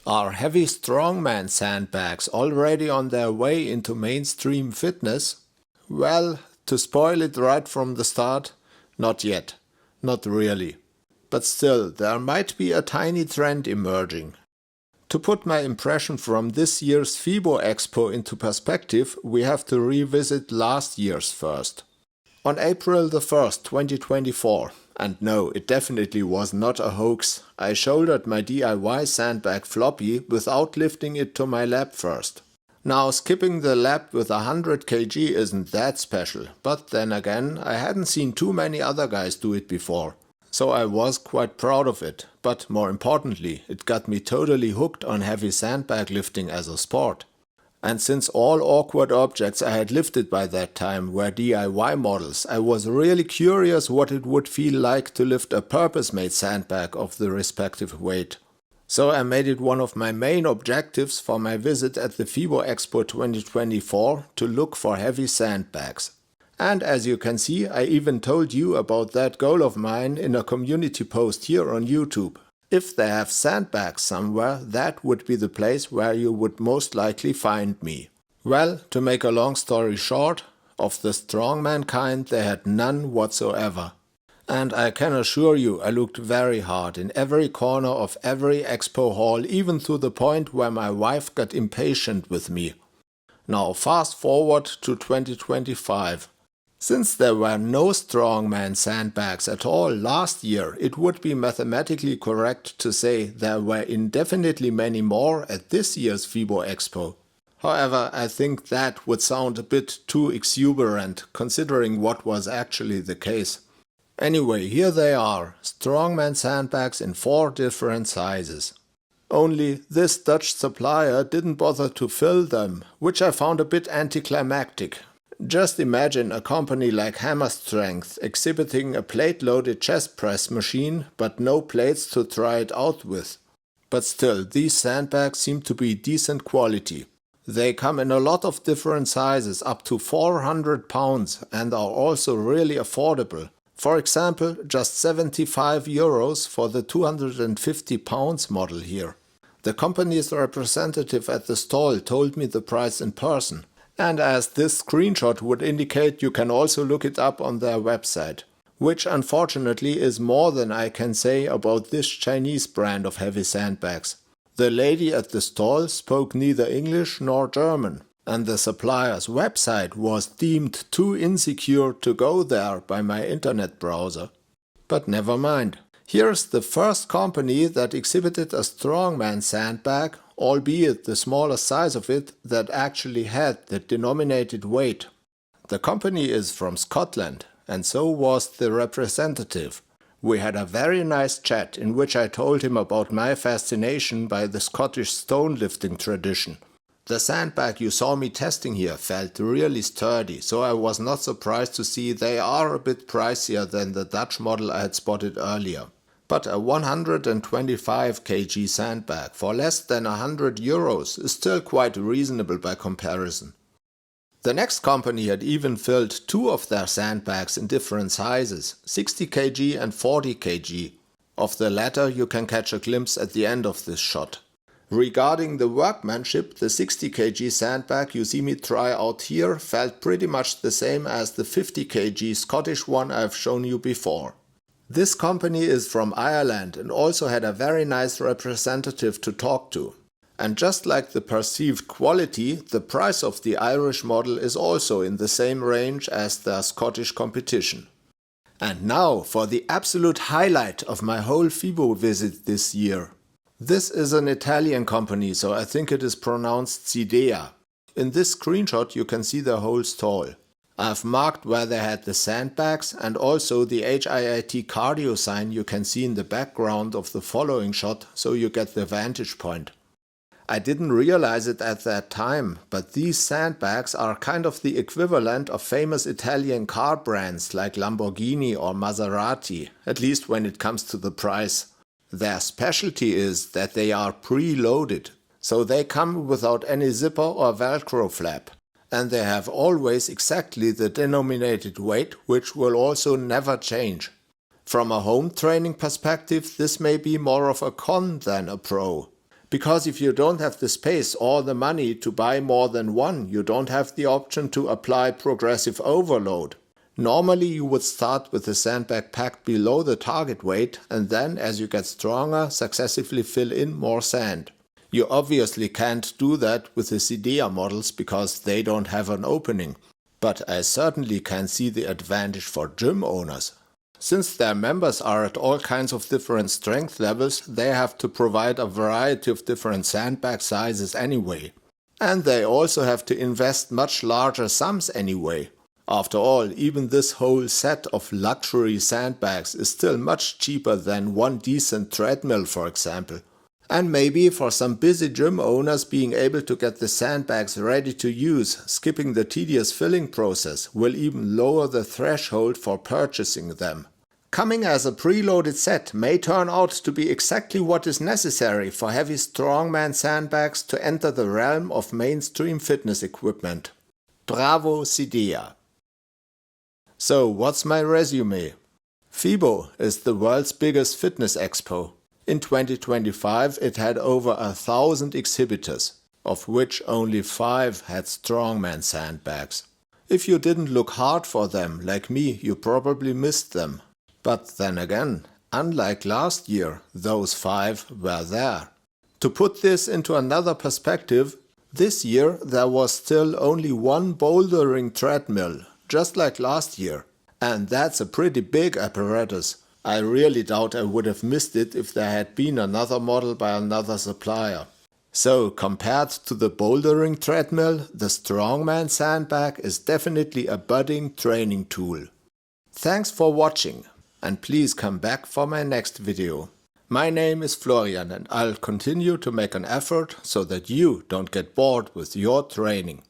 Are heavy strongman sandbags already on their way into mainstream fitness? Well, to spoil it right from the start, not yet. Not really. But still, there might be a tiny trend emerging. To put my impression from this year's FIBO Expo into perspective, we have to revisit last year's first. On April the 1st, 2024, and no, it definitely was not a hoax, I shouldered my DIY sandbag floppy without lifting it to my lap first. Now, skipping the lap with 100 kg isn't that special, but then again, I hadn't seen too many other guys do it before. So I was quite proud of it, but more importantly, it got me totally hooked on heavy sandbag lifting as a sport. And since all awkward objects I had lifted by that time were DIY models, I was really curious what it would feel like to lift a purpose-made sandbag of the respective weight. So I made it one of my main objectives for my visit at the FIBO Expo 2024 to look for heavy sandbags. And as you can see, I even told you about that goal of mine in a community post here on YouTube. If they have sandbags somewhere, that would be the place where you would most likely find me. Well, to make a long story short, of the strongman kind they had none whatsoever. And I can assure you I looked very hard in every corner of every expo hall, even to the point where my wife got impatient with me. Now fast forward to 2025. Since there were no strongman sandbags at all last year, it would be mathematically correct to say there were indefinitely many more at this year's FIBO Expo. However, I think that would sound a bit too exuberant considering what was actually the case. Anyway, here they are, strongman sandbags in 4 different sizes. Only this Dutch supplier didn't bother to fill them, which I found a bit anticlimactic. Just imagine a company like Hammer Strength exhibiting a plate-loaded chest press machine, but no plates to try it out with. But still, these sandbags seem to be decent quality. They come in a lot of different sizes, up to 400 pounds, and are also really affordable. For example, just 75 euros for the 250 pounds model here. The company's representative at the stall told me the price in person. And as this screenshot would indicate, you can also look it up on their website. Which unfortunately is more than I can say about this Chinese brand of heavy sandbags. The lady at the stall spoke neither English nor German, and the supplier's website was deemed too insecure to go there by my internet browser. But never mind. Here's the first company that exhibited a strongman sandbag, albeit the smaller size of it, that actually had the denominated weight. The company is from Scotland, and so was the representative. We had a very nice chat in which I told him about my fascination by the Scottish stone lifting tradition. The sandbag you saw me testing here felt really sturdy, so I was not surprised to see they are a bit pricier than the Dutch model I had spotted earlier. But a 125 kg sandbag for less than 100 euros is still quite reasonable by comparison. The next company had even filled 2 of their sandbags in different sizes, 60 kg and 40 kg. Of the latter you can catch a glimpse at the end of this shot. Regarding the workmanship, the 60 kg sandbag you see me try out here felt pretty much the same as the 50 kg Scottish one I've shown you before. This company is from Ireland and also had a very nice representative to talk to. And just like the perceived quality, the price of the Irish model is also in the same range as their Scottish competition. And now for the absolute highlight of my whole FIBO visit this year. This is an Italian company, so I think it is pronounced Cidea. In this screenshot you can see their whole stall. I've marked where they had the sandbags and also the HIIT cardio sign you can see in the background of the following shot, so you get the vantage point. I didn't realize it at that time, but these sandbags are kind of the equivalent of famous Italian car brands like Lamborghini or Maserati, at least when it comes to the price. Their specialty is that they are pre-loaded, so they come without any zipper or velcro flap. And they have always exactly the denominated weight, which will also never change. From a home training perspective, this may be more of a con than a pro, Because if you don't have the space or the money to buy more than one, you don't have the option to apply progressive overload. Normally you would start with the sandbag packed below the target weight and then, as you get stronger, successively fill in more sand. You obviously can't do that with the Sidea models because they don't have an opening, but I certainly can see the advantage for gym owners. Since their members are at all kinds of different strength levels, they have to provide a variety of different sandbag sizes anyway. And they also have to invest much larger sums anyway. After all, even this whole set of luxury sandbags is still much cheaper than one decent treadmill, for example. And maybe for some busy gym owners, being able to get the sandbags ready to use, skipping the tedious filling process, will even lower the threshold for purchasing them. Coming as a preloaded set may turn out to be exactly what is necessary for heavy strongman sandbags to enter the realm of mainstream fitness equipment. Bravo Sidea! So what's my resume? FIBO is the world's biggest fitness expo. In 2025 it had over 1,000 exhibitors, of which only 5 had strongman sandbags. If you didn't look hard for them, like me, you probably missed them. But then again, unlike last year, those 5 were there. To put this into another perspective, this year there was still only one bouldering treadmill, just like last year. And that's a pretty big apparatus. I really doubt I would have missed it if there had been another model by another supplier. So compared to the bouldering treadmill, the strongman sandbag is definitely a budding training tool. Thanks for watching, and please come back for my next video. My name is Florian and I'll continue to make an effort so that you don't get bored with your training.